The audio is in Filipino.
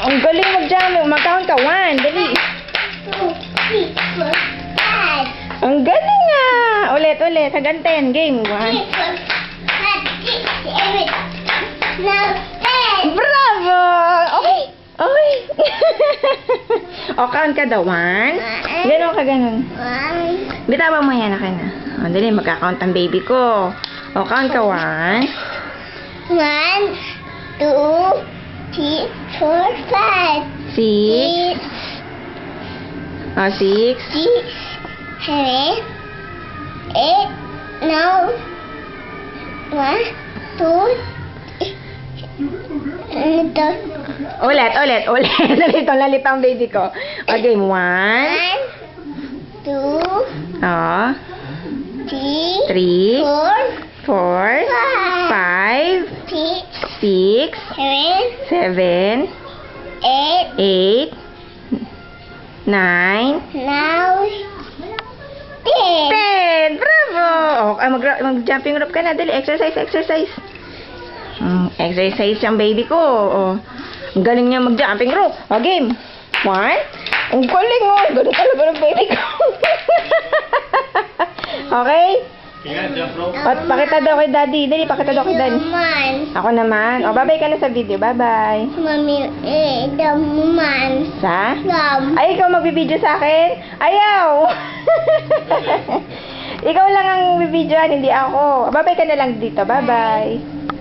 Ang galing mag-jump. Mag-count ka. 1. Dali. 2, 3, 4, 5. Ang galing ah. Ulit. Hanggang 10. Game. 1. 3, 4, 5, 6, 7, 9, 10. Bravo! Okay. O, count ka daw. 1. Ganon ka, ganon. 1, Bitawan mo yan, akin na. O, dali, magka-count ang baby ko. O, count ka. 1. 1, 2, 3, 4, 5, 6. 6, O, 6. 7, 8, 9, 1, 2, ito. Ulit. Nalito ang baby ko. O, game. 1. 1, 2, O, 3, 3, 4, 4, 5, 6, 6, 7, 7, 8, 8, 9, 9, 10. 10! Bravo! Mag-jumping rope ka na. Dali, exercise. Exercise yung baby ko. Ang galing niya mag-jumping rope. O, game. 1. Ang galing oh. Galing talaga ng baby ko. Okay? Pakita daw kay daddy. Dali, pakita daw kay daddy. Naman. Ako naman. O, bye-bye ka na sa video. Bye-bye. Mami, daman. Sa? Dam. Ay, ikaw magbibideo sa akin? Ayaw! Ikaw lang ang bibidyoan, hindi ako. Babay ka na lang dito. Bye-bye.